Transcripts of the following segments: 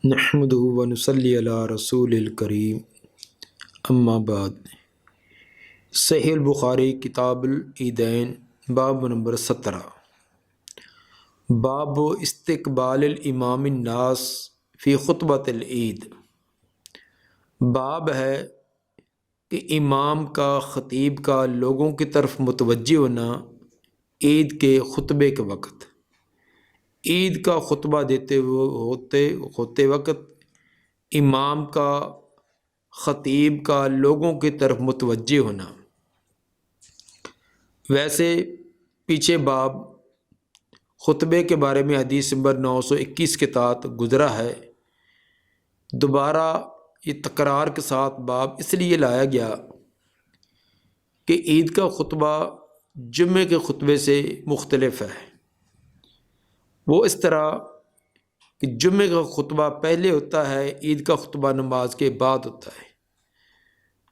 نحمدہ و نصلی علی رسول الکریم اما بعد۔ صحیح البخاری کتاب العیدین باب نمبر 17، باب استقبال الامام الناس فی خطبۃ العید۔ باب ہے کہ امام کا، خطیب کا لوگوں کی طرف متوجہ ہونا عید کے خطبے کے وقت۔ عید کا خطبہ دیتے ہوتے وقت امام کا، خطیب کا لوگوں کی طرف متوجہ ہونا۔ ویسے پیچھے باب خطبے کے بارے میں حدیث نمبر 921 کے تحت گزرا ہے، دوبارہ یہ تکرار کے ساتھ باب اس لیے لایا گیا کہ عید کا خطبہ جمعے کے خطبے سے مختلف ہے۔ وہ اس طرح کہ جمعے کا خطبہ پہلے ہوتا ہے، عید کا خطبہ نماز کے بعد ہوتا ہے۔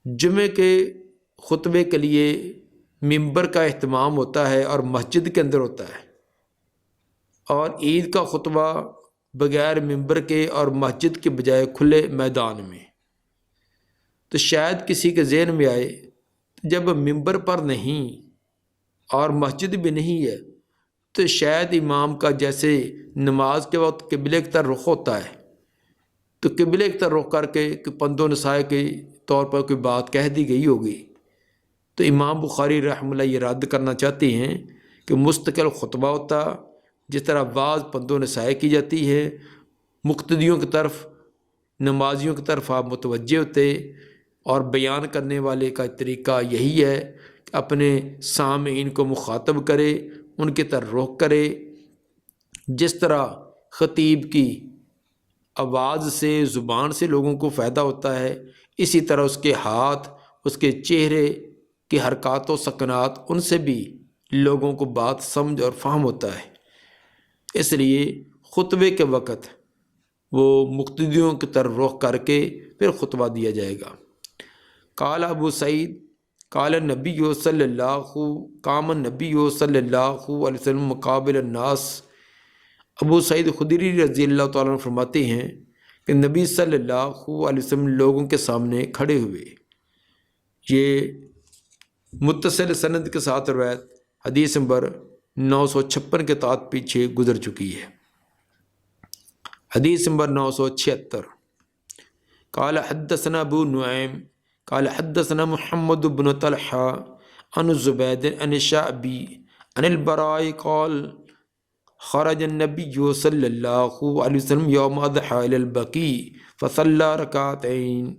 جمعے کے خطبے کے لیے ممبر کا اہتمام ہوتا ہے اور مسجد کے اندر ہوتا ہے، اور عید کا خطبہ بغیر ممبر کے اور مسجد کے بجائے کھلے میدان میں۔ تو شاید کسی کے ذہن میں آئے جب ممبر پر نہیں اور مسجد بھی نہیں ہے تو شاید امام کا جیسے نماز کے وقت قبلے کی طرف رخ ہوتا ہے تو قبلے کی طرف رخ کر کے پند و نصیحت کے طور پر کوئی بات کہہ دی گئی ہوگی، تو امام بخاری رحمہ اللہ یہ رد کرنا چاہتے ہیں کہ مستقل خطبہ ہوتا، جس طرح بعض پند و نصیحت کی جاتی ہے، مقتدیوں کی طرف، نمازیوں کی طرف آپ متوجہ ہوتے، اور بیان کرنے والے کا طریقہ یہی ہے کہ اپنے سامعین کو مخاطب کرے، ان کی طرف رخ کرے۔ جس طرح خطیب کی آواز سے، زبان سے لوگوں کو فائدہ ہوتا ہے، اسی طرح اس کے ہاتھ، اس کے چہرے کی حرکات و سکنات، ان سے بھی لوگوں کو بات سمجھ اور فہم ہوتا ہے۔ اس لیے خطبے کے وقت وہ مقتدیوں کی طرف رخ کر کے پھر خطبہ دیا جائے گا۔ قال ابو سعید قال النبی صلی اللہ قام النبی صلی اللہ علیہ وسلم مقابل الناس۔ ابو سعید خدری رضی اللہ تعالیٰ عنہ فرماتے ہیں کہ نبی صلی اللہ علیہ وسلم لوگوں کے سامنے کھڑے ہوئے۔ یہ متصل سند کے ساتھ روایت حدیث نمبر 956 کے تحت پیچھے گزر چکی ہے۔ حدیث نمبر 976، قال حدثنا ابو نعیم قال حدثنا محمد بن طلحہ عن زبید عن الشعبی عن البراء قال خرج النبی صلی اللہ علیہ وسلم یوم اضحیٰ الی البقیع فصلی رکعتین۔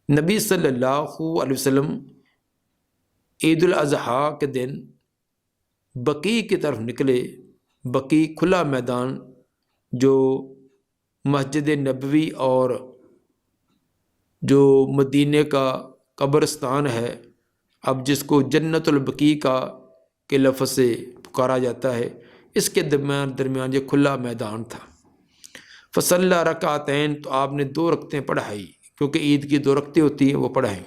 نبی صلی اللہ علیہ وسلم عید الاضحیٰ کے دن بقیع کی طرف نکلے۔ بقیع کھلا میدان جو مسجد نبوی اور جو مدینے کا قبرستان ہے، اب جس کو جنت البقیع کا کے لفظ سے پکارا جاتا ہے، اس کے درمیان یہ کھلا میدان تھا۔ فصلی رکعتین، تو آپ نے 2 رکعتیں پڑھائی، کیونکہ عید کی 2 رکعتیں ہوتی ہیں، وہ پڑھائیں۔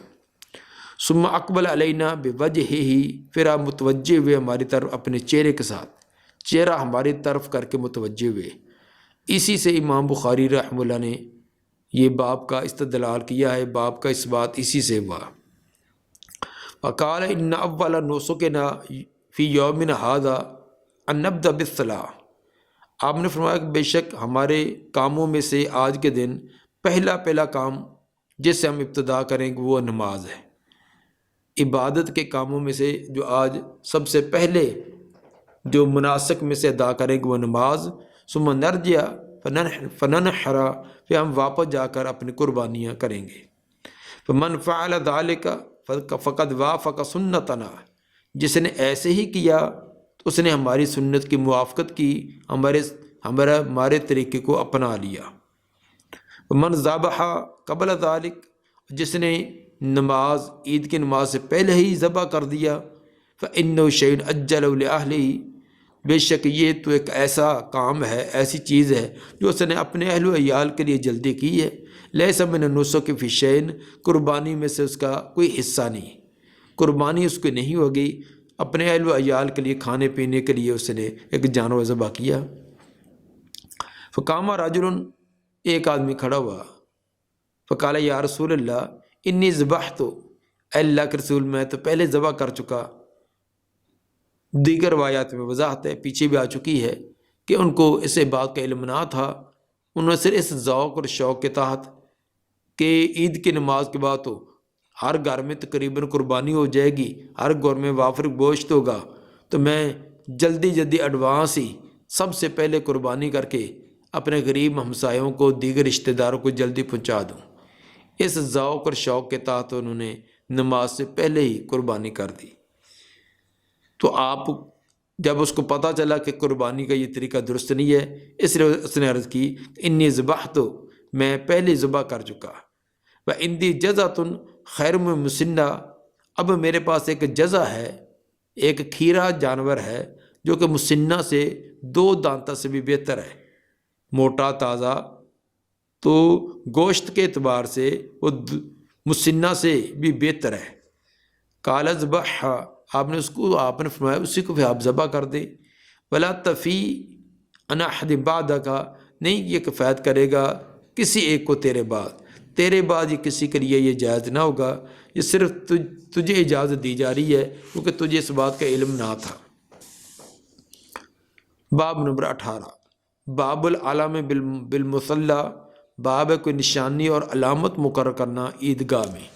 ثم اقبل علینا بوجہہ، پھر آپ متوجہ ہوئے ہماری طرف اپنے چہرے کے ساتھ، چہرہ ہماری طرف کر کے متوجہ ہوئے۔ اسی سے امام بخاری رحمہ اللہ نے یہ باب کا استدلال کیا ہے، باب کا اس بات اسی سے ہوا۔ وقال ان اول نسکنا فی یومنا ھذا ان نبدأ بالصلاۃ، آپ نے فرمایا کہ بے شک ہمارے کاموں میں سے آج کے دن پہلا کام جس سے ہم ابتدا کریں گے وہ نماز ہے۔ عبادت کے کاموں میں سے جو آج سب سے پہلے جو مناسک میں سے ادا کریں گے وہ نماز۔ ثم نرجع فننحر، پھر ہم واپس جا کر اپنی قربانیاں کریں گے۔ فمن فعل ذلک فقد وافق سنتنا، جس نے ایسے ہی کیا تو اس نے ہماری سنت کی موافقت کی، ہمارے طریقے کو اپنا لیا۔ من ذبح قبل ذلک، جس نے نماز، عید کی نماز سے پہلے ہی ذبح کر دیا، فإنه شیء عجلہ لأہلہ، بے شک یہ تو ایک ایسا کام ہے، ایسی چیز ہے جو اس نے اپنے اہل و عیال کے لیے جلدی کی ہے۔ لیس من النسک فی شیء، قربانی میں سے اس کا کوئی حصہ نہیں، قربانی اس کو نہیں ہوگی، اپنے اہل و عیال کے لیے کھانے پینے کے لیے اس نے ایک جانور ذبح کیا۔ فقام رجل، ایک آدمی کھڑا ہوا، فقال یا رسول اللہ انی ذبحت، اے اللہ کے رسول میں تو پہلے ذبح کر چکا۔ دیگر روایات میں وضاحت ہے، پیچھے بھی آ چکی ہے کہ ان کو اس بات کا علم نہ تھا، انہوں نے صرف اس ذوق اور شوق کے تحت کہ عید کی نماز کے بعد تو ہر گھر میں تقریباً قربانی ہو جائے گی، ہر گھر میں وافر گوشت ہوگا، تو میں جلدی ایڈوانس ہی سب سے پہلے قربانی کر کے اپنے غریب ہمسایوں کو، دیگر رشتہ داروں کو جلدی پہنچا دوں۔ اس ذوق اور شوق کے تحت انہوں نے نماز سے پہلے ہی قربانی کر دی۔ تو آپ جب اس کو پتہ چلا کہ قربانی کا یہ طریقہ درست نہیں ہے، اس لیے اس نے عرض کی انی ذبحت، میں پہلے ذبح کر چکا، وعندی جزۃ خیر من مسنہ، اب میرے پاس ایک جزع ہے، ایک کھیرا جانور ہے جو کہ مسنہ سے 2 دانتہ سے بھی بہتر ہے، موٹا تازہ، تو گوشت کے اعتبار سے وہ مسنہ سے بھی بہتر ہے۔ قال اذبحھا، آپ نے فرمایا اسی کو پھر آپ ذبح کر دیں، ولا تفی عن احد بعدک، نہیں یہ کفایت کرے گا کسی ایک کو تیرے بعد یہ کسی کے لیے یہ جائز نہ ہوگا، یہ صرف تجھے اجازت دی جا رہی ہے کیونکہ تجھے اس بات کا علم نہ تھا۔ باب نمبر 18، باب العلام بالمصلی، باب ہے کوئی نشانی اور علامت مقرر کرنا عیدگاہ میں۔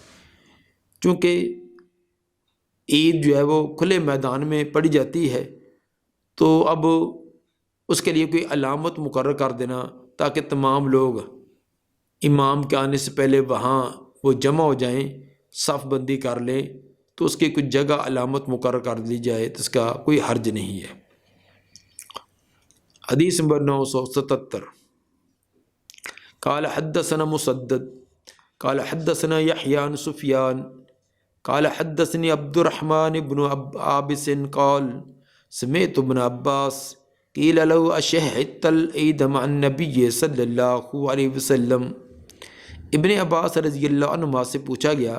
چونکہ عید جو ہے وہ کھلے میدان میں پڑھی جاتی ہے، تو اب اس کے لیے کوئی علامت مقرر کر دینا تاکہ تمام لوگ امام کے آنے سے پہلے وہاں وہ جمع ہو جائیں، صف بندی کر لیں، تو اس کی کوئی جگہ علامت مقرر کر دی جائے تو اس کا کوئی حرج نہیں ہے۔ حدیث نمبر 977، قال حدثنا مسدد قال حدثنا یحیی عن سفیان قال حدثني عبد الرحمن بن عابس قال سمعت ابن عباس قیل له اشهدت العید مع النبی صلی اللہ علیہ وسلم، ابن عباس رضی اللہ عنہ سے پوچھا گیا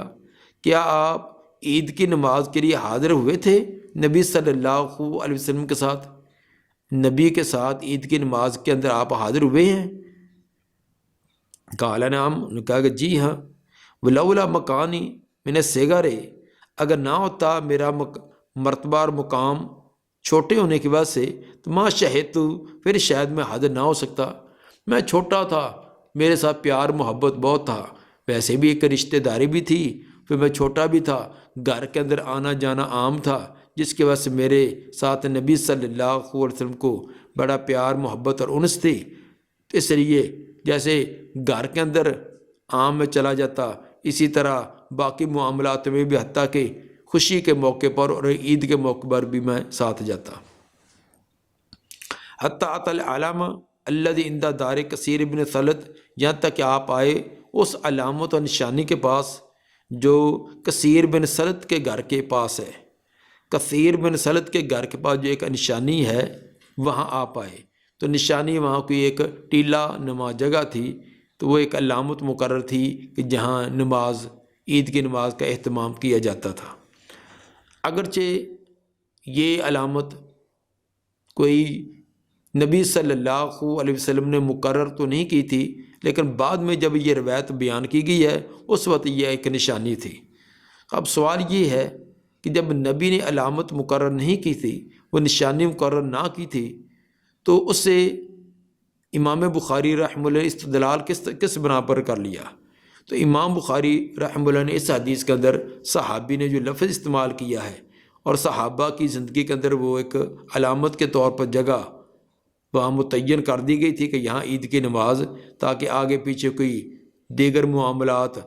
کیا آپ عید کی نماز کے لیے حاضر ہوئے تھے نبی صلی اللہ علیہ وسلم کے ساتھ؟ نبی کے ساتھ عید کی نماز کے اندر آپ حاضر ہوئے ہیں؟ قال نعم، نے کہا کہ جی ہاں، ولولا مکانی من الصغر، اگر نہ ہوتا میرا مرتبہ اور مقام چھوٹے ہونے کی وجہ سے تو ما شہدت، پھر شاید میں حاضر نہ ہو سکتا، میں چھوٹا تھا، میرے ساتھ پیار محبت بہت تھا، ویسے بھی ایک رشتہ داری بھی تھی، پھر میں چھوٹا بھی تھا، گھر کے اندر آنا جانا عام تھا، جس کی وجہ سے میرے ساتھ نبی صلی اللہ علیہ وسلم کو بڑا پیار محبت اور انس تھی، اس لیے جیسے گھر کے اندر عام میں چلا جاتا، اسی طرح باقی معاملات میں بھی، حتیٰ کہ خوشی کے موقع پر اور عید کے موقع پر بھی میں ساتھ جاتا۔ حتیٰ اتى العلامہ الذي عند دار کثیر بن ثلت، یہاں تک کہ آپ آئے اس علامت و نشانی کے پاس جو کثیر بن ثلت کے گھر کے پاس ہے۔ کثیر بن ثلت کے گھر کے پاس جو ایک نشانی ہے وہاں آپ آئے، تو نشانی وہاں کوئی ایک ٹیلہ نما جگہ تھی، تو وہ ایک علامت مقرر تھی کہ جہاں نماز، عید کی نماز کا اہتمام کیا جاتا تھا۔ اگرچہ یہ علامت کوئی نبی صلی اللہ علیہ وسلم نے مقرر تو نہیں کی تھی، لیکن بعد میں جب یہ روایت بیان کی گئی ہے اس وقت یہ ایک نشانی تھی۔ اب سوال یہ ہے کہ جب نبی نے علامت مقرر نہیں کی تھی، وہ نشانی مقرر نہ کی تھی، تو اس سے امام بخاری رحمہ اللہ استدلال کس بنا پر کر لیا؟ تو امام بخاری رحمہ اللہ نے اس حدیث کے اندر صحابی نے جو لفظ استعمال کیا ہے اور صحابہ کی زندگی کے اندر وہ ایک علامت کے طور پر جگہ وہاں متعین کر دی گئی تھی کہ یہاں عید کی نماز، تاکہ آگے پیچھے کوئی دیگر معاملات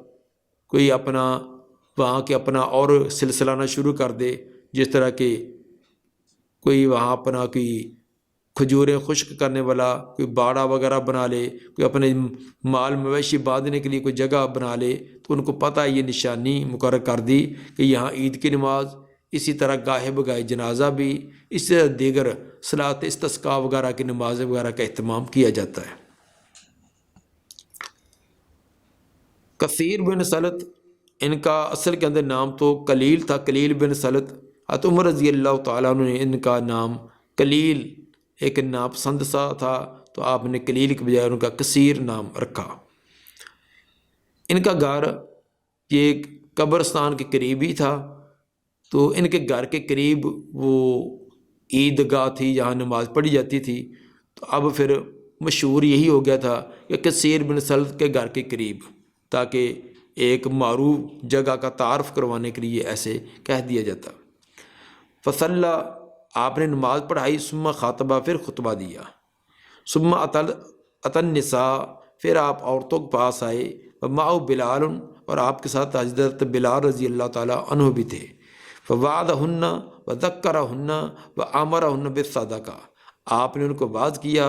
کوئی اپنا وہاں کے اپنا اور سلسلہ نہ شروع کر دے، جس طرح کہ کوئی وہاں اپنا کوئی کھجوریں خشک کرنے والا کوئی باڑہ وغیرہ بنا لے، کوئی اپنے مال مویشی باندھنے کے لیے کوئی جگہ بنا لے، تو ان کو پتہ ہے یہ نشانی مقرر کر دی کہ یہاں عید کی نماز، اسی طرح گاہے بگاہے جنازہ بھی، اسی طرح دیگر صلاۃ استسقاء وغیرہ کی نماز وغیرہ کا اہتمام کیا جاتا ہے۔ کثیر بن ثلت، ان کا اصل کے اندر نام تو کلیل تھا، کلیل بن ثلت۔ حضرت عمر رضی اللہ تعالیٰ عنہ نے ان کا نام کلیل ایک ناپسند سا تھا، تو آپ نے قلیل کے بجائے ان کا کثیر نام رکھا۔ ان کا گھر یہ قبرستان کے قریب ہی تھا، تو ان کے گھر کے قریب وہ عیدگاہ تھی جہاں نماز پڑھی جاتی تھی، تو اب پھر مشہور یہی ہو گیا تھا کہ کثیر بن سلط کے گھر کے قریب، تاکہ ایک معروف جگہ کا تعارف کروانے کے لیے ایسے کہہ دیا جاتا۔ فصلی، آپ نے نماز پڑھائی، ثم خاطبہ، پھر خطبہ دیا، ثم اتى النساء، پھر آپ عورتوں کے پاس آئے، ومعه بلال، اور آپ کے ساتھ حضرت بلال رضی اللہ تعالیٰ عنہ بھی تھے، فوعظہن وذکرہن وامرہن بالصدقہ، آپ نے ان کو واعظ کیا،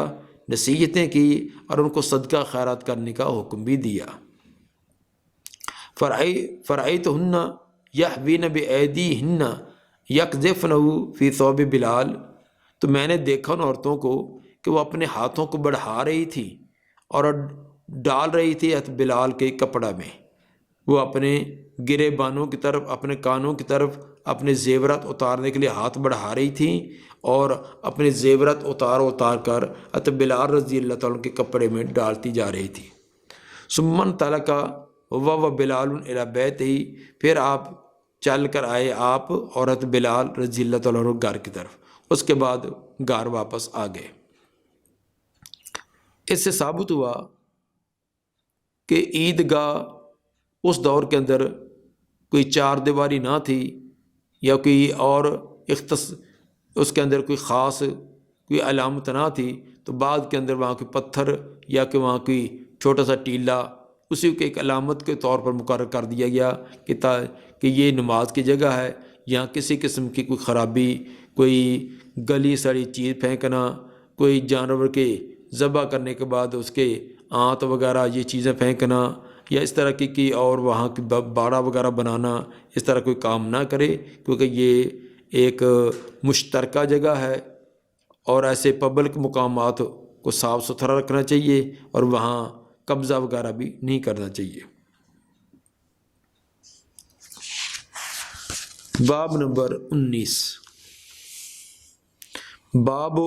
نصیحتیں کی، اور ان کو صدقہ خیرات کرنے کا حکم بھی دیا۔ فرأیتہن یحوین بایدیہن یقذفنہ فی ثوب بلال، تو میں نے دیکھا ان عورتوں کو کہ وہ اپنے ہاتھوں کو بڑھا رہی تھی اور ڈال رہی تھی بلال کے کپڑا میں، وہ اپنے گرے بانوں کی طرف، اپنے کانوں کی طرف اپنے زیورات اتارنے کے لیے ہاتھ بڑھا رہی تھیں، اور اپنے زیورات اتار کر بلال رضی اللہ تعالیٰ کے کپڑے میں ڈالتی جا رہی تھی۔ ثم انطلق و بلال الی بیتہ، پھر آپ چل کر آئے آپ اور بلال رضی اللہ تعالیٰ عنہ گھر کی طرف، اس کے بعد گھر واپس آ گئے۔ اس سے ثابت ہوا کہ عیدگاہ اس دور کے اندر کوئی چار دیواری نہ تھی، یا کوئی اور اس کے اندر کوئی خاص کوئی علامت نہ تھی، تو بعد کے اندر وہاں کوئی پتھر یا کہ وہاں کوئی چھوٹا سا ٹیلا اسی کو ایک علامت کے طور پر مقرر کر دیا گیا کہ یہ نماز کی جگہ ہے، یہاں کسی قسم کی کوئی خرابی، کوئی گلی سڑی چیز پھینکنا، کوئی جانور کے ذبح کرنے کے بعد اس کے آنت وغیرہ یہ چیزیں پھینکنا، یا اس طرح کی اور وہاں کی باڑہ وغیرہ بنانا، اس طرح کوئی کام نہ کرے، کیونکہ یہ ایک مشترکہ جگہ ہے، اور ایسے پبلک مقامات کو صاف ستھرا رکھنا چاہیے، اور وہاں قبضہ وغیرہ بھی نہیں کرنا چاہیے۔ باب نمبر 19، باب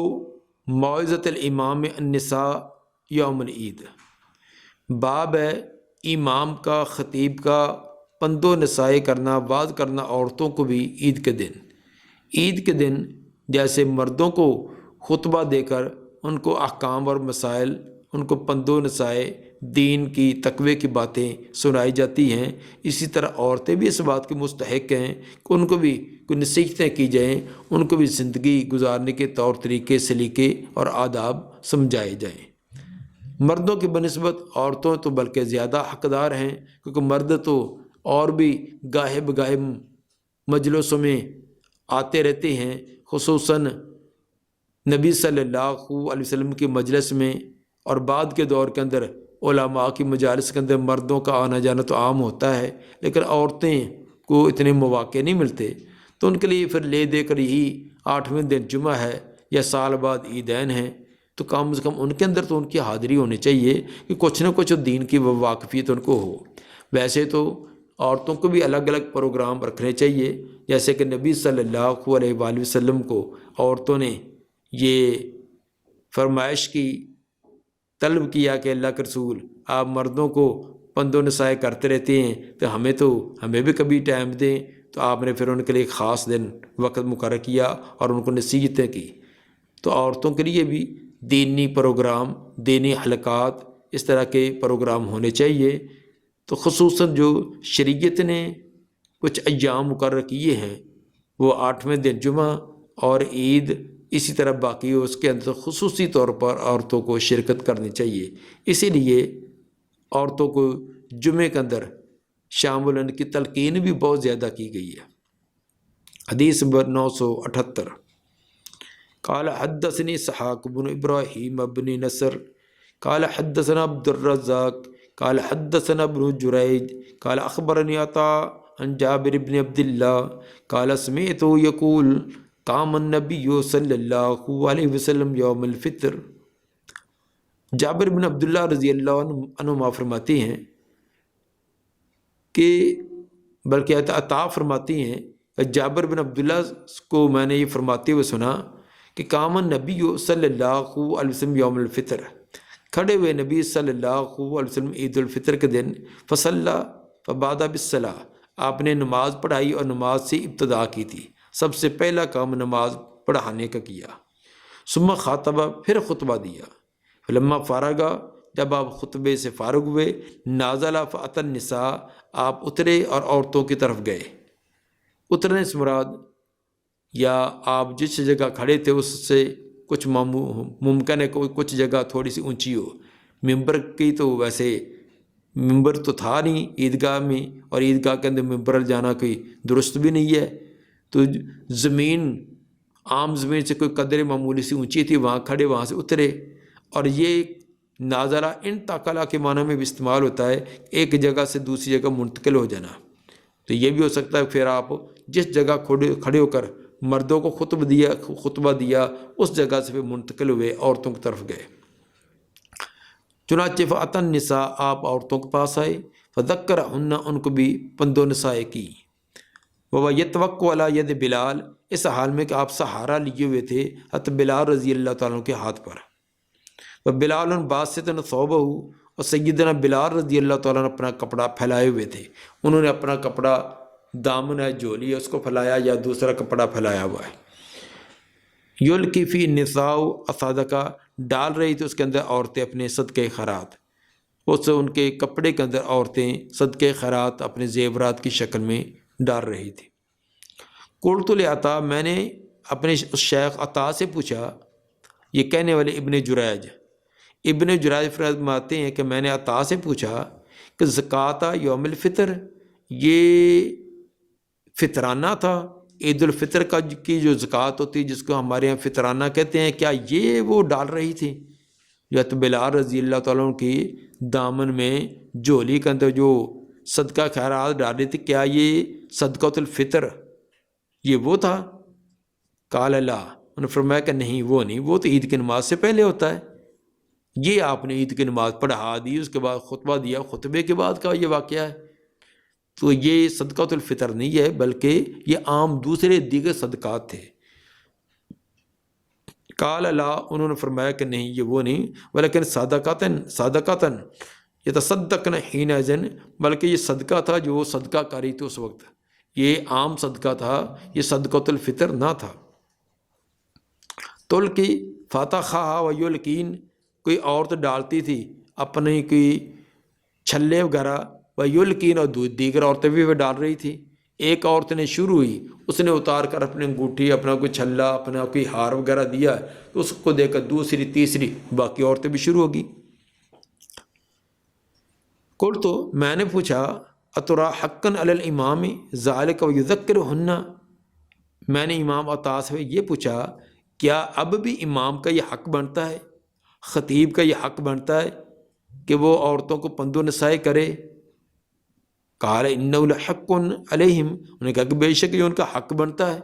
موعظۃ الامام النساء یوم العید، باب ہے امام کا، خطیب کا پند و نصیحت کرنا، واعظ کرنا عورتوں کو بھی عید کے دن۔ عید کے دن جیسے مردوں کو خطبہ دے کر ان کو احکام اور مسائل، ان کو پند و نصیحت، دین کی، تقوی کی باتیں سنائی جاتی ہیں، اسی طرح عورتیں بھی اس بات کے مستحق ہیں کہ ان کو بھی کوئی نصیحتیں کی جائیں، ان کو بھی زندگی گزارنے کے طور طریقے، سلیقے اور آداب سمجھائے جائیں۔ مردوں کی بنسبت عورتوں تو بلکہ زیادہ حقدار ہیں، کیونکہ مرد تو اور بھی گاہے بگاہے مجلسوں میں آتے رہتے ہیں، خصوصاً نبی صلی اللہ علیہ وسلم کی مجلس میں، اور بعد کے دور کے اندر علماء کی مجالس کے اندر مردوں کا آنا جانا تو عام ہوتا ہے، لیکن عورتیں کو اتنے مواقع نہیں ملتے، تو ان کے لیے پھر لے دے کر یہی 8ویں دن جمعہ ہے یا سال بعد عیدین ہیں، تو کم از کم ان کے اندر تو ان کی حاضری ہونی چاہیے کہ کچھ نہ کچھ دین کی واقفیت ان کو ہو۔ ویسے تو عورتوں کو بھی الگ الگ پروگرام رکھنے چاہیے، جیسے کہ نبی صلی اللہ علیہ وآلہ وسلم کو عورتوں نے یہ فرمائش کی، طلب کیا کہ اللہ کے رسول آپ مردوں کو پند و نصیحت کرتے رہتے ہیں، تو ہمیں بھی کبھی ٹائم دیں، تو آپ نے پھر ان کے لیے ایک خاص دن وقت مقرر کیا اور ان کو نصیحتیں کی۔ تو عورتوں کے لیے بھی دینی پروگرام، دینی حلقات، اس طرح کے پروگرام ہونے چاہیے۔ تو خصوصاً جو شریعت نے کچھ ایام مقرر کیے ہیں، وہ 8ویں دن جمعہ اور عید، اسی طرح باقی اس کے اندر خصوصی طور پر عورتوں کو شرکت کرنی چاہیے، اسی لیے عورتوں کو جمعے کے اندر شامل ہونے کی تلقین بھی بہت زیادہ کی گئی ہے۔ حدیث نمبر 978، قال حدثني اسحاق بن ابراہیم بن نصر قال حدثنا عبد الرزاق قال حدثنا ابن جریج قال اخبرني عطاء عن جابر بن عبد الله قال سمعته يقول قام النبی صلی اللہ علیہ وسلم یوم الفطر۔ جابر بن عبداللہ رضی اللہ عنہ فرماتے ہیں کہ بلکہ عطا فرماتی ہیں کہ جابر بن عبداللہ کو میں نے یہ فرماتے ہوئے سنا کہ کام نبی صلی اللہ علیہ وسلم یوم الفطر، کھڑے ہوئے نبی صلی اللہ علیہ وسلم عید الفطر کے دن، فصلی فبادہ بالصلاۃ، آپ نے نماز پڑھائی اور نماز سے ابتدا کی تھی، سب سے پہلا کام نماز پڑھانے کا کیا، ثم خاطبہ، پھر خطبہ دیا، فلما فارغا، جب آپ خطبے سے فارغ ہوئے، نازل فأتی النساء، آپ اترے اور عورتوں کی طرف گئے۔ اترنے سے مراد یا آپ جس جگہ کھڑے تھے اس سے کچھ ممکن ہے کوئی کچھ جگہ تھوڑی سی اونچی ہو، ممبر کی تو ویسے ممبر تو تھا نہیں عیدگاہ میں، اور عیدگاہ کے اندر ممبر جانا کوئی درست بھی نہیں ہے، تو زمین عام زمین سے کوئی قدر معمولی سی اونچی تھی، وہاں کھڑے، وہاں سے اترے۔ اور یہ نازلہ انتقالہ کے معنی میں بھی استعمال ہوتا ہے، ایک جگہ سے دوسری جگہ منتقل ہو جانا، تو یہ بھی ہو سکتا ہے پھر آپ جس جگہ کھڑے ہو کر مردوں کو خطبہ دیا اس جگہ سے پھر منتقل ہوئے، عورتوں کی طرف گئے۔ چنانچہ فأتی النساء، آپ عورتوں کے پاس آئے، فذکرہن، ان کو بھی پند و نصیحت کی، وَهُوَ يَتَوَكَّأُ عَلَى يَدِ بلال، اس حال میں کہ آپ سہارا لیے ہوئے تھے حضرت بلال رضی اللہ تعالیٰ عنہ کے ہاتھ پر، وَبِلَالٌ باسطٌ ثَوْبَهُ، اور سیدنا بلال رضی اللہ تعالیٰ عنہ اپنا کپڑا پھیلائے ہوئے تھے، انہوں نے اپنا کپڑا دامن ہے جولی ہے اس کو پھیلایا یا دوسرا کپڑا پھیلایا ہوا ہے۔ یلقی فی النساء الصدقہ، ڈال رہی تھی اس کے اندر عورتیں اپنے صدقے خیرات، اس ان کے کپڑے کے اندر عورتیں صدقے خیرات اپنے زیورات کی شکل میں ڈال رہی تھی۔ قلت لعطا، میں نے اپنے شیخ عطا سے پوچھا، یہ کہنے والے ابن جریج فرماتے ہیں کہ میں نے عطا سے پوچھا کہ زکوٰۃ یوم الفطر، یہ فطرانہ تھا، عید الفطر کی جو زکوٰۃ ہوتی ہے جس کو ہمارے یہاں فطرانہ کہتے ہیں، کیا یہ وہ ڈال رہی تھی جو بلال رضی اللہ تعالیٰ عنہ کی دامن میں جولی کے اندر جو صدقہ خیرات ڈال رہی تھی، کیا یہ صدقۃ الفطر یہ وہ تھا؟ قال لا، انہوں نے فرمایا کہ نہیں وہ نہیں، وہ تو عید کی نماز سے پہلے ہوتا ہے، یہ آپ نے عید کی نماز پڑھا دی، اس کے بعد خطبہ دیا، خطبے کے بعد کا یہ واقعہ ہے، تو یہ صدقۃ الفطر نہیں ہے بلکہ یہ عام دوسرے دیگر صدقات تھے۔ قال لا، انہوں نے فرمایا کہ نہیں یہ وہ نہیں، ولیکن صدقۃ یتصدقن حینئذ، بلکہ یہ صدقہ تھا جو صدقہ کاری تھی اس وقت، یہ عام صدقہ تھا، یہ صدقۃ الفطر نہ تھا۔ تلقی فاتخا و یلقین، کوئی عورت ڈالتی تھی اپنے کوئی چھلے وغیرہ، و یلقین، اور دیگر عورتیں بھی وہ ڈال رہی تھی۔ ایک عورت نے شروع ہوئی، اس نے اتار کر اپنی انگوٹھی، اپنا کوئی چھلا، اپنا کوئی ہار وغیرہ دیا، تو اس کو دیکھ کر دوسری تیسری باقی عورتیں بھی شروع ہوگی۔ قلت، تو میں نے پوچھا، اترا حقا علی الامام ذالک ویذکرہن، میں نے امام عطا سے یہ پوچھا کیا اب بھی امام کا یہ حق بنتا ہے، خطیب کا یہ حق بنتا ہے کہ وہ عورتوں کو پند و نصیحت کرے؟ قال انہ لحق علیہم، انہوں نے کہا کہ بے شک یہ ان کا حق بنتا ہے،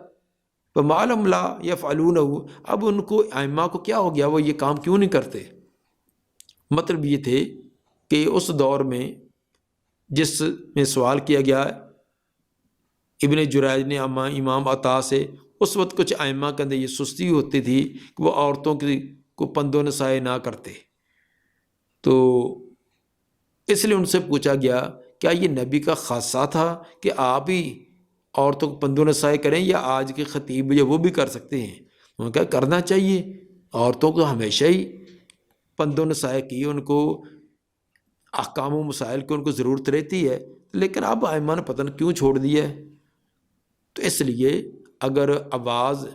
وما لم لا یفعلونہ، اب ان کو ائمہ کو کیا ہو گیا، وہ یہ کام کیوں نہیں کرتے؟ مطلب یہ تھے کہ اس دور میں جس میں سوال کیا گیا ابن جریج نے امام عطا سے، اس وقت کچھ ائمہ کے اندر یہ سستی ہوتی تھی کہ وہ عورتوں کو پند و نصیحت نہ کرتے، تو اس لیے ان سے پوچھا گیا کیا یہ نبی کا خاصہ تھا کہ آپ ہی عورتوں کو پند و نصیحت کریں، یا آج کے خطیب یا وہ بھی کر سکتے ہیں؟ انہوں نے کہا کرنا چاہیے، عورتوں کو ہمیشہ ہی پند و نصیحت کی، ان کو احکام و مسائل کی ان کو ضرورت رہتی ہے، لیکن اب ائمہ نے پتہ نہیں کیوں چھوڑ دیا ہے۔ تو اس لیے اگر آواز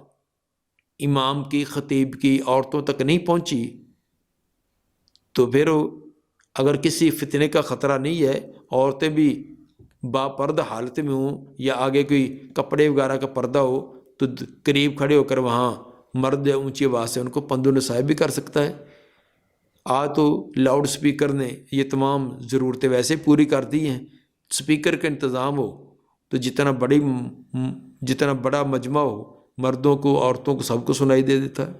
امام کی، خطیب کی عورتوں تک نہیں پہنچی تو پھر اگر کسی فتنے کا خطرہ نہیں ہے، عورتیں بھی باپردہ حالت میں ہوں یا آگے کوئی کپڑے وغیرہ کا پردہ ہو، تو قریب کھڑے ہو کر وہاں مرد اونچی آواز سے ان کو پند و نصیحت بھی کر سکتا ہے۔ آج تو لاؤڈ سپیکر نے یہ تمام ضرورتیں ویسے پوری کر دی ہیں، سپیکر کا انتظام ہو تو جتنا بڑا مجمع ہو، مردوں کو عورتوں کو سب کو سنائی دے دیتا ہے۔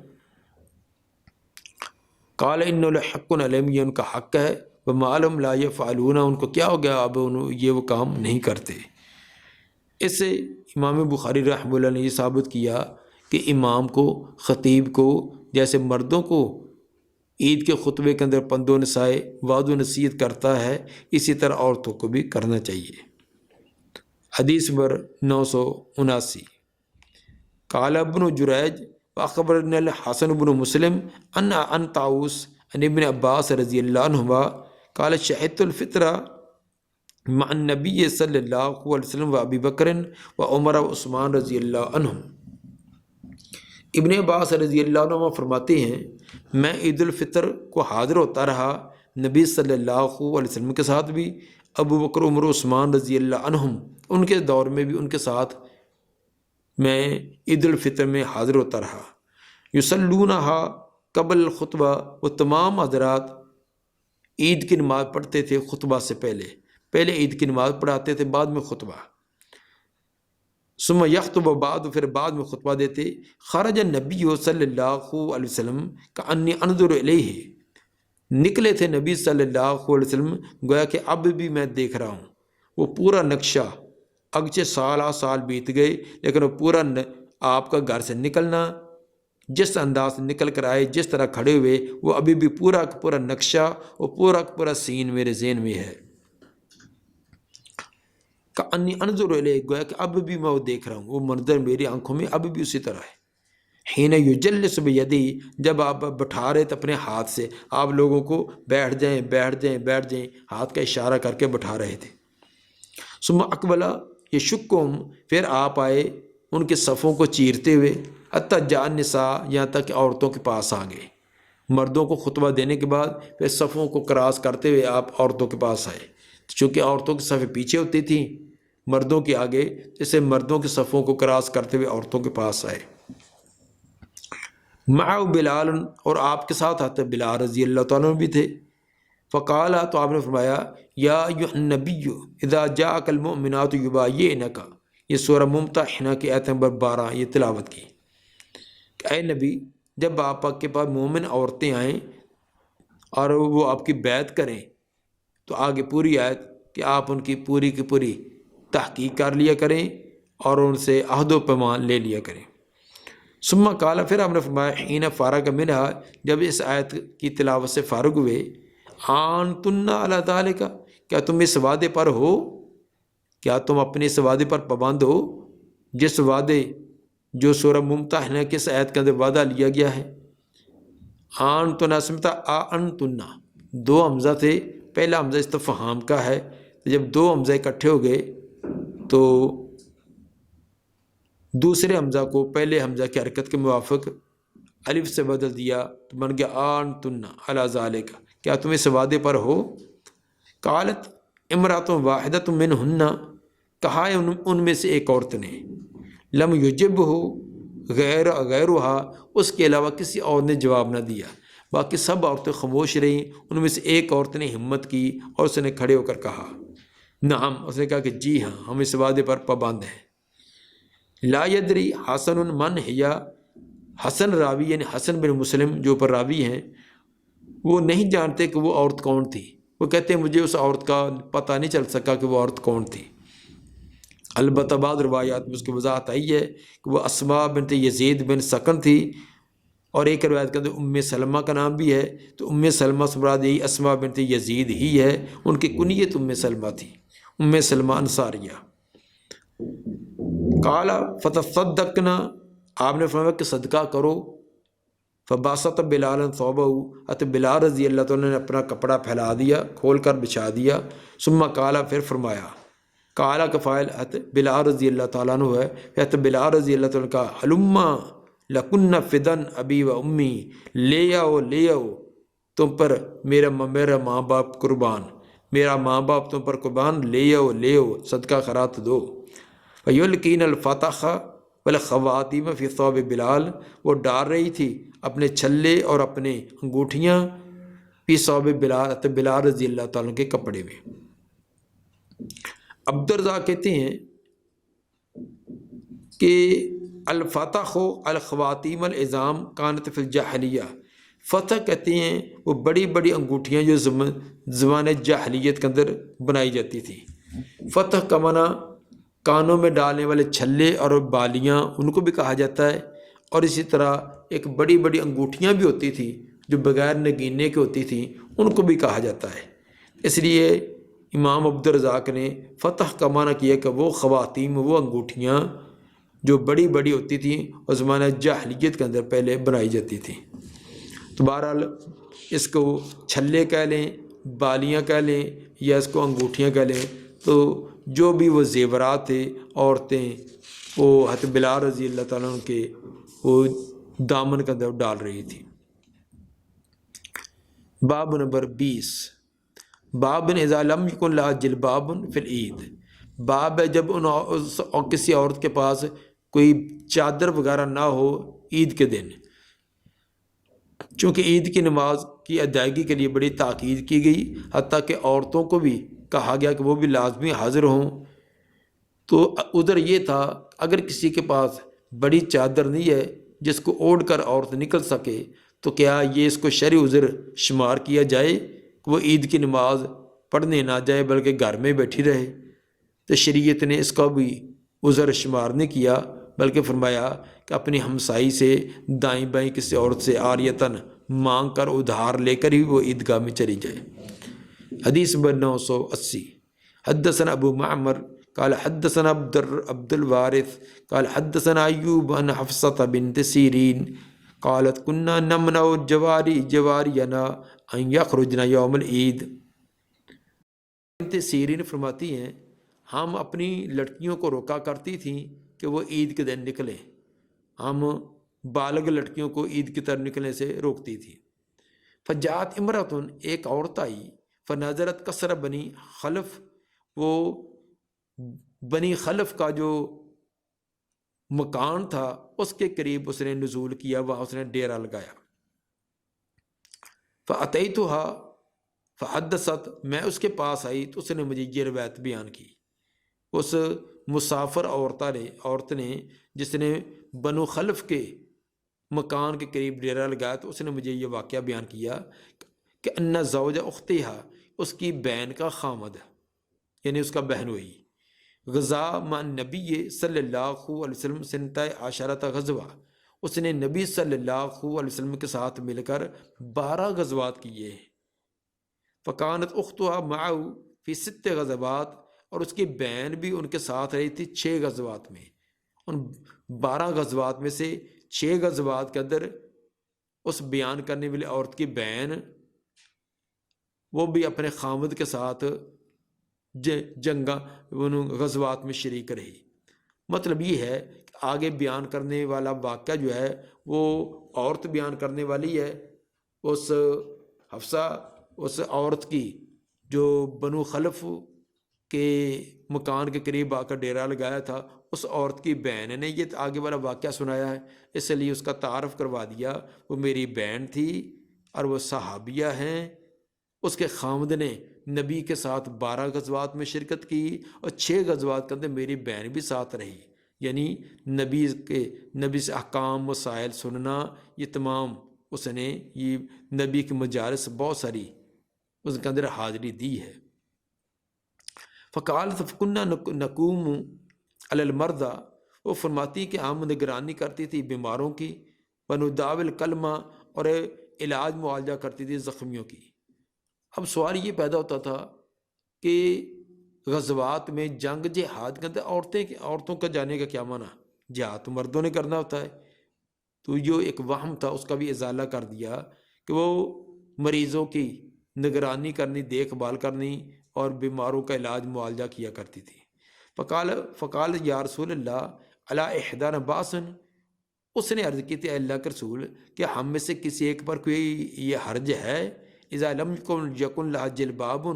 قال انہ لحق علیہم، یہ ان کا حق ہے، وما لم لا یفعلون، ان کو کیا ہو گیا اب یہ وہ کام نہیں کرتے۔ اس سے امام بخاری رحمہ اللہ نے یہ ثابت کیا کہ امام کو، خطیب کو جیسے مردوں کو عید کے خطبے کے اندر پند و نصائح وعظ و نصیحت کرتا ہے، اسی طرح عورتوں کو بھی کرنا چاہیے۔ حدیث نمبر 979، قال ابن جریج واخبرنا الحسن بن مسلم ان طاووس عن ابن عباس رضی اللہ عنہما قال شهدت الفطر مع النبی صلی اللہ علیہ وسلم و ابی بکر و عمر و عثمان رضی اللہ عنہم۔ ابن عباس رضی اللہ عنہ فرماتے ہیں میں عید الفطر کو حاضر ہوتا رہا نبی صلی اللہ علیہ وسلم کے ساتھ بھی، ابو بکر عمر عثمان رضی اللہ عنہم ان کے دور میں بھی ان کے ساتھ میں عید الفطر میں حاضر ہوتا رہا۔ یصلونہا قبل الخطبہ، وہ تمام حضرات عید کی نماز پڑھتے تھے خطبہ سے پہلے عید کی نماز پڑھاتے تھے، بعد میں خطبہ۔ ثم یخطب بعد، پھر بعد میں خطبہ دیتے۔ خرج النبی صلی اللہ علیہ وسلم کأنی انظر الیہ، نکلے تھے نبی صلی اللہ علیہ وسلم گویا کہ اب بھی میں دیکھ رہا ہوں وہ پورا نقشہ، اگرچہ سال بیت گئے لیکن وہ پورا آپ کا گھر سے نکلنا، جس انداز سے نکل کر آئے، جس طرح کھڑے ہوئے، وہ ابھی بھی پورا کا پورا نقشہ، وہ پورا کا پورا سین میرے ذہن میں ہے۔ کأنی انظر الیہ، گویا کہ اب بھی میں وہ دیکھ رہا ہوں، وہ منظر میری آنکھوں میں اب بھی اسی طرح ہے۔ حین یجلس بیدی، جب آپ بٹھا رہے تھے اپنے ہاتھ سے، آپ لوگوں کو بیٹھ جائیں ہاتھ کا اشارہ کر کے بٹھا رہے تھے۔ ثم اقبل یشکم، پھر آپ آئے ان کے صفوں کو چیرتے ہوئے، حتی جاء النساء، یہاں تک کہ عورتوں کے پاس آ گئے۔ مردوں کو خطبہ دینے کے بعد پھر صفوں کو کراس کرتے ہوئے آپ عورتوں کے پاس آئے، چونکہ عورتوں کی صفیں پیچھے ہوتی تھیں مردوں کے آگے، جیسے مردوں کے صفوں کو کراس کرتے ہوئے عورتوں کے پاس آئے۔ معه بلال، اور آپ کے ساتھ حضرت بلال رضی اللہ تعالیٰ عنہ بھی تھے۔ فقال، تو آپ نے فرمایا یا ایھا النبی اذا جاءک المؤمنات یبایعنک، یہ سورہ ممتحنہ کی آیت نمبر 12 یہ تلاوت کی کہ اے نبی جب آپ کے پاس مومن عورتیں آئیں اور وہ آپ کی بیعت کریں تو آگے پوری آیت کہ آپ ان کی پوری تحقیق کر لیا کریں اور ان سے عہد و پیمان لے لیا کریں۔ ثم قال، پھر آپ نے فرمایا حین فارغ منہا، جب اس آیت کی تلاوت سے فارغ ہوئے، انتن علی ذالک، کیا تم اس وعدے پر ہو، کیا تم اپنے اس وعدے پر پابند ہو، جس وعدے جو سورہ ممتحنہ کس آیت کے اندر وعدہ لیا گیا ہے۔ انتن اسمتا انتن، دو حمزہ تھے، پہلا حمزہ استفہام کا ہے، جب دو حمزہ اکٹھے ہو گئے تو دوسرے حمزہ کو پہلے حمزہ کی حرکت کے موافق الف سے بدل دیا تو بن گیا انتن علی ذالک، کیا تم اس وعدے پر ہو۔ قالت امرأۃ واحدۃ منہن، کہا ہے ان میں سے ایک عورت نے، لم یجبہ غیرہا، اس کے علاوہ کسی اور نے جواب نہ دیا، باقی سب عورتیں خاموش رہیں، ان میں سے ایک عورت نے ہمت کی اور اس نے کھڑے ہو کر کہا نعم، اس نے کہا کہ جی ہاں ہم اس وعدے پر پابند ہیں۔ لا یدری حسن من ہی، حسن راوی یعنی حسن بن مسلم جو پر راوی ہیں وہ نہیں جانتے کہ وہ عورت کون تھی، وہ کہتے ہیں مجھے اس عورت کا پتہ نہیں چل سکا کہ وہ عورت کون تھی۔ البتہ بعض روایات میں اس کی وضاحت آئی ہے کہ وہ اسماء بنت یزید بن سکن تھی، اور ایک روایت کے اندر ام سلمہ کا نام بھی ہے، تو ام سلمہ سے مراد یہی اسماء بنت یزید ہی ہے، ان کی کنیت ام سلمہ تھی، ام سلمہ انصاریہ۔ قال فتصدقنا، آپ نے فرمایا کہ صدقہ کرو۔ فباسط بلال ثوبہ، حضرت بلال رضی اللہ تعالیٰ نے اپنا کپڑا پھیلا دیا، کھول کر بچھا دیا۔ ثم قال، پھر فرمایا، قال کا فاعل حضرت بلال رضی اللہ تعالیٰ عنہ ہے، حضرت بلال رضی اللہ تعالیٰ کا حلما لکن فدن ابی و امی، لے آؤ تم پر میرا ماں باپ قربان، میرا ماں باپ تم پر قربان، لے آؤ صدقہ خیرات دو۔ وَيُلْقِينَ الْفَتَحَ وَالْخَوَاتِيمَ فِي ثَوْبِ بلال، وہ ڈال رہی تھی اپنے چھلے اور اپنے انگوٹھیاں فی ثوب بلال، بلال رضی اللہ تعالیٰ کے کپڑے میں۔ عبدالرزاق کہتے ہیں کہ الفتح الخواتیم العظام کانت فی الجاہلیہ، فتح کہتے ہیں وہ بڑی بڑی انگوٹھیاں جو زمانے جاہلیت کے اندر بنائی جاتی تھی۔ فتح کا معنی کانوں میں ڈالنے والے چھلے اور بالیاں، ان کو بھی کہا جاتا ہے، اور اسی طرح ایک بڑی بڑی انگوٹھیاں بھی ہوتی تھیں جو بغیر نگینے کی ہوتی تھیں، ان کو بھی کہا جاتا ہے۔ اس لیے امام عبدالرزاق نے فتح کا معنی کیا کہ وہ خواتین، وہ انگوٹھیاں جو بڑی بڑی ہوتی تھیں اور زمانہ جاہلیت کے اندر پہلے بنائی جاتی تھیں۔ تو بہرحال اس کو چھلے کہہ لیں، بالیاں کہہ لیں، یا اس کو انگوٹھیاں کہہ لیں، تو جو بھی وہ زیورات تھے عورتیں وہ حضرت بلال رضی اللہ تعالیٰ عنہ کے وہ دامن کے اندر ڈال رہی تھی۔ باب نمبر 20، باب اذا لم یکن لها جلباب فی العید، باب ہے جب کسی عورت کے پاس کوئی چادر وغیرہ نہ ہو عید کے دن، چونکہ عید کی نماز کی ادائیگی کے لیے بڑی تاکید کی گئی، حتیٰ کہ عورتوں کو بھی کہا گیا کہ وہ بھی لازمی حاضر ہوں۔ تو ادھر یہ تھا اگر کسی کے پاس بڑی چادر نہیں ہے جس کو اوڑھ کر عورت نکل سکے تو کیا یہ اس کو شرعی عذر شمار کیا جائے کہ وہ عید کی نماز پڑھنے نہ جائے بلکہ گھر میں بیٹھی رہے؟ تو شریعت نے اس کا بھی عذر شمار نہیں کیا، بلکہ فرمایا کہ اپنی ہمسائی سے دائیں بائیں کسی عورت سے عاریتاً مانگ کر ادھار لے کر ہی وہ عیدگاہ میں چلی جائے۔ حدیث نمبر 980، حدثنا ابو معمر قال حدثنا عبد الوارث قال حدثنا ایوب عن حفصة بنت سیرین قالت كنا نمنع جوارینا ان یخرجن یوم العید۔ بنت سیرین فرماتی ہیں ہم اپنی لڑکیوں کو روکا کرتی تھیں کہ وہ عید کے دن نکلیں، ہم بالغ لڑکیوں کو عید کی طرف نکلنے سے روکتی تھی۔ فجاءت امرأۃ، ایک عورت آئی، فنظرت قصر بنی خلف، وہ بنی خلف کا جو مکان تھا اس کے قریب اس نے نزول کیا، وہاں اس نے ڈیرا لگایا۔ فأتیتها فحدثت، میں اس کے پاس آئی تو اس نے مجھے یہ روایت بیان کی۔ اس مسافر عورت نے جس نے بنو خلف کے مکان کے قریب ڈیرا لگایا تو اس نے مجھے یہ واقعہ بیان کیا کہ ان زوج اختہا، اس کی بہن کا خامد، یعنی اس کا بہن ہوئی، غزا مع نبی صلی اللہ علیہ وسلم سنتا عشرۃ غزوہ، اس نے نبی صلی اللہ علیہ وسلم کے ساتھ مل کر 12 غزوات کیے ہیں۔ فکانت اختہا معه فی 6 غزوات، اور اس کی بہن بھی ان کے ساتھ رہی تھی 6 غزوات میں۔ ان 12 غزوات میں سے 6 غزوات کے اندر اس بیان کرنے والی عورت کی بہن وہ بھی اپنے خامد کے ساتھ غزوات میں شریک رہی۔ مطلب یہ ہے کہ آگے بیان کرنے والا واقعہ جو ہے وہ عورت بیان کرنے والی ہے، اس حفصہ، اس عورت کی جو بنو خلف کے مکان کے قریب آ کر ڈیرا لگایا تھا، اس عورت کی بہن نے یہ آگے والا واقعہ سنایا ہے، اس لیے اس کا تعارف کروا دیا، وہ میری بہن تھی اور وہ صحابیہ ہیں، اس کے خامد نے نبی کے ساتھ 12 غزوات میں شرکت کی اور 6 غزوات کے اندر میری بہن بھی ساتھ رہی، یعنی نبی سے احکام مسائل سننا، یہ تمام اس نے یہ نبی کی مجالس بہت ساری اس کے اندر حاضری دی ہے۔ فقالت فکنا نقوم علی المرضى، وہ فرماتی کہ ہم نگرانی کرتی تھی بیماروں کی، ونداول کلمہ، اور علاج معالجہ کرتی تھی زخمیوں کی۔ اب سوال یہ پیدا ہوتا تھا کہ غزوات میں جنگ جہاد کے اندر عورتوں کا جانے کا کیا معنی؟ جہاد تو مردوں نے کرنا ہوتا ہے۔ تو جو ایک وہم تھا اس کا بھی ازالہ کر دیا کہ وہ مریضوں کی نگرانی کرنی، دیکھ بھال کرنی اور بیماروں کا علاج معالجہ کیا کرتی تھی۔ فقال یا رسول اللہ علی احدانا باسن، اس نے عرض کی تھی اللہ کے رسول کہ ہم میں سے کسی ایک پر کوئی یہ حرج ہے؟ اذا لم یکن لها جلباب،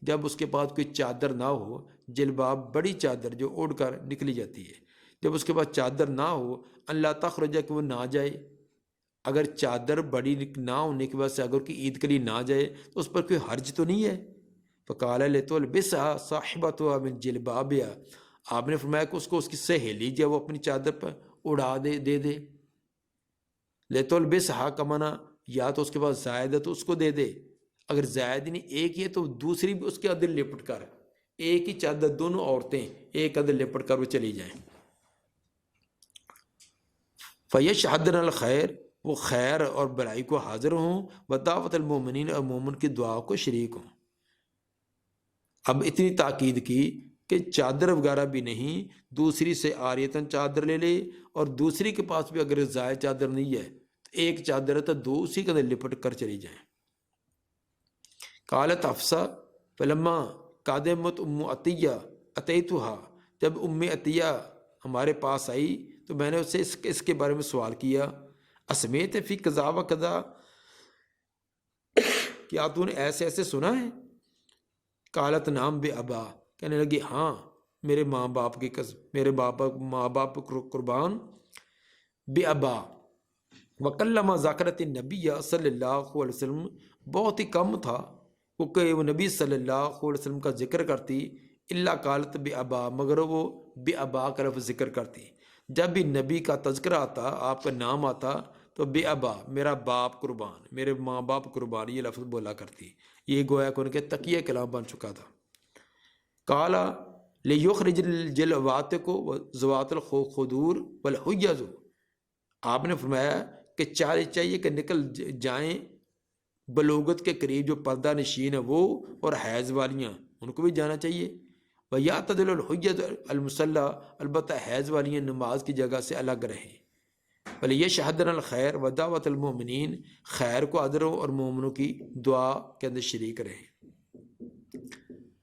جب اس کے پاس کوئی چادر نہ ہو، جلباب بڑی چادر جو اوڑھ کر نکلی جاتی ہے، جب اس کے پاس چادر نہ ہو، اللہ تخرج، کہ وہ نہ جائے، اگر چادر بڑی نہ ہونے کی وجہ سے اگر کوئی عید کے لیے نہ جائے تو اس پر کوئی حرج تو نہیں ہے۔ فقال لتلبسها صاحبتها من جلبابها، آپ نے فرمایا کہ اس کو اس کی سہیلی جو وہ اپنی چادر پر اڑا دے لتلبسها کا معنی یا تو اس کے پاس زائد ہے تو اس کو دے دے، اگر زائد نہیں ایک ہی ہے تو دوسری بھی اس کے ادھر لپٹ کر، ایک ہی چادر دونوں عورتیں ایک ادھر لپٹ کر وہ چلی جائیں۔ فیشہدن الخیر، وہ خیر اور بلائی کو حاضر ہوں، ودعوت المومنین، اور مومن کی دعا کو شریک ہوں۔ اب اتنی تاکید کی کہ چادر وغیرہ بھی نہیں، دوسری سے عاریتاً چادر لے لے، اور دوسری کے پاس بھی اگر زائد چادر نہیں ہے تو ایک چادر ہے تو دو اسی کے اندر لپٹ کر چلی جائیں۔ قالت حفصہ فلما قادمت ام عطیہ اتیتھا، جب ام عطیہ ہمارے پاس آئی تو میں نے اس سے اس کے بارے میں سوال کیا، اسمیت فی قضا و قضا، کیا تو نے ایسے ایسے سنا ہے؟ قالت نام بے ابا، کہنے لگی ہاں میرے ماں باپ کی قسم، میرے ماں باپ قربان، بے ابا۔ وکلما ذاکرت نبی صلی اللہ علیہ وسلم، بہت ہی کم تھا کہ وہ نبی صلی اللہ علیہ وسلم کا ذکر کرتی، اللہ قالت بے ابا، مگر وہ بے ابا کا لفظ ذکر کرتی۔ جب بھی نبی کا تذکرہ آتا، آپ کا نام آتا، تو بے ابا، میرا باپ قربان، میرے ماں باپ قربان، یہ لفظ بولا کرتی۔ یہ گویا کہ ان کے تقیہ کلام بن چکا تھا۔ قالا لیخرج الجلواتق وذوات الخدور والحیض، آپ نے فرمایا کہ چاہیے کہ نکل جائیں بلوغت کے قریب جو پردہ نشین ہے وہ، اور حیض والیاں، ان کو بھی جانا چاہیے۔ وَيَعْتَدِلُ الْحُجَّةُ الْمُصَلَّى، البتہ حیض والیاں نماز کی جگہ سے الگ رہیں۔ وَلِيَشْهَدْنَ الْخَيْرَ وَدَعْوَةَ الْمُؤْمِنِينَ، خیر کو حاضر ہوں اور مومنوں کی دعا کے اندر شریک رہیں۔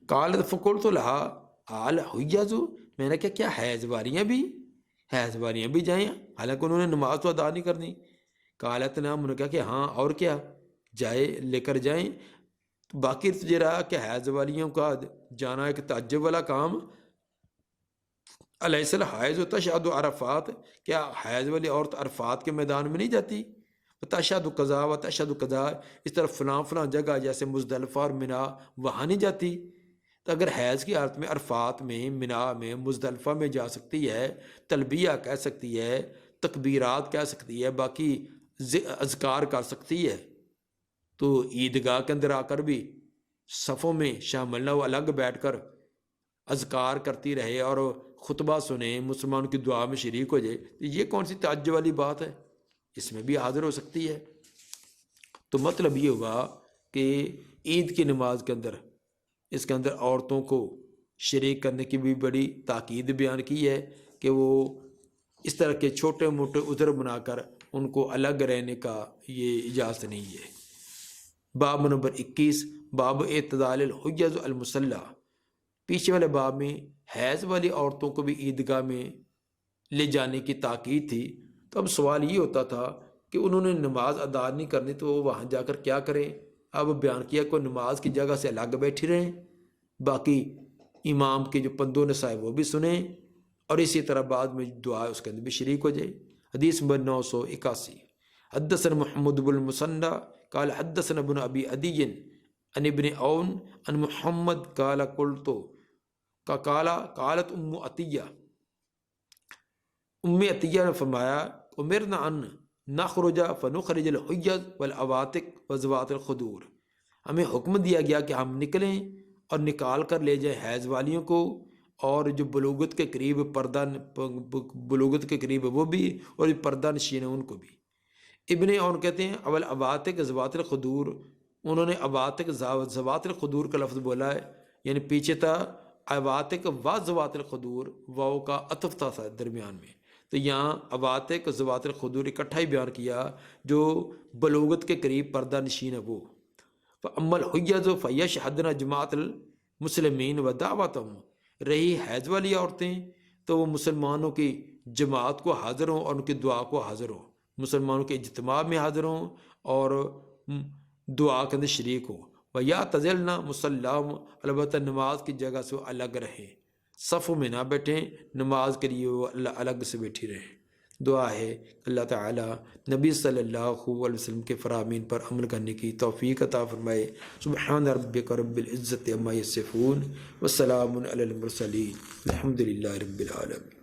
قالت فقلت لها الحیض، میں نے کہا کیا حیض والیاں بھی، حیض والیاں بھی جائیں، حالانکہ انہوں نے نماز تو ادا نہیں کرنی۔ قالت نعم، انہوں نے کہا کہ ہاں اور کیا، جائے لے کر جائیں۔ باقی تجھے رہا کہ حیض والیوں کا جانا ایک تعجب والا کام، الیس الحائض تشہد عرفات، کیا حیض والی عورت عرفات کے میدان میں نہیں جاتی؟ تشہد قضا و تشہد قضا، اس طرح فلاں فلاں جگہ جیسے مزدلفہ اور منا، وہاں نہیں جاتی؟ تو اگر حیض کی حالت میں عرفات میں، منا میں، مزدلفہ میں جا سکتی ہے، تلبیہ کہہ سکتی ہے، تکبیرات کہہ سکتی ہے، باقی اذکار کر سکتی ہے، تو عیدگاہ کے اندر آ کر بھی صفوں میں شامل نہ ہو، الگ بیٹھ کر اذکار کرتی رہے اور خطبہ سنے، مسلمان کی دعا میں شریک ہو جائے، تو یہ کون سی تعجب والی بات ہے؟ اس میں بھی حاضر ہو سکتی ہے۔ تو مطلب یہ ہوا کہ عید کی نماز کے اندر، اس کے اندر عورتوں کو شریک کرنے کی بھی بڑی تاکید بیان کی ہے کہ وہ اس طرح کے چھوٹے موٹے عذر بنا کر ان کو الگ رہنے کا یہ اجازت نہیں ہے۔ باب نمبر 21، باب اعتدال الحیض المصلی، پیچھے والے باب میں حیض والی عورتوں کو بھی عیدگاہ میں لے جانے کی تاکید تھی۔ تو اب سوال یہ ہوتا تھا کہ انہوں نے نماز ادا نہیں کرنی تو وہ وہاں جا کر کیا کریں؟ اب بیان کیا کہ نماز کی جگہ سے الگ بیٹھی رہیں، باقی امام کے جو پندوں نسائے وہ بھی سنیں، اور اسی طرح بعد میں دعا اس کے اندر بھی شریک ہو جائے۔ حدیث نمبر 981، حدثنا محمد بن المثنى قال حدثنا ابن ابی عدی عن ابن عون عن محمد قال قالت ام عطیہ، ام عطیہ نے فرمایا امرنا ان نخرج فنخرج الحیض والعواتق وذوات الخدور، ہمیں حکم دیا گیا کہ ہم نکلیں اور نکال کر لے جائیں حیض والیوں کو، اور جو بلوغت کے قریب بلوغت کے قریب وہ بھی، اور جو پردہ نشین ہیں ان کو بھی۔ ابن عون کہتے ہیں اول عواتق ذوات الخدور، انہوں نے عواتق ذوات الخدور کا لفظ بولا ہے، یعنی پیچھے تھا عواتق و ذوات الخدور، واو کا عطف تھا درمیان میں، تو یہاں عواتق ذوات الخدور اکٹھا ہی بیان کیا، جو بلوغت کے قریب پردہ نشین ہے وہ۔ فَأَمَّا الْحُيَّضُ فَيَشْهَدْنَ جَمَاعَةَ الْمُسْلِمِينَ وَدَعْوَتَهُمْ، رہی حیض والی عورتیں تو وہ مسلمانوں کی جماعت کو حاضر ہوں اور ان کی دعا کو حاضر ہوں، مسلمانوں کے اجتماع میں حاضر ہوں اور دعا کے اندر شریک ہوں۔ وَيَعْتَزِلْنَ مُصَلَّاهُمْ، البتہ نماز کی جگہ سے وہ الگ رہیں، صفوں میں نہ بیٹھیں، نماز کے لیے وہ الگ سے بیٹھی رہیں۔ دعا ہے اللہ تعالی نبی صلی اللہ علیہ وسلم کے فرامین پر عمل کرنے کی توفیق عطا فرمائے۔ سبحان ربک رب العزت عما یصفون وسلام علی المرسلین الحمد للہ رب العالمین۔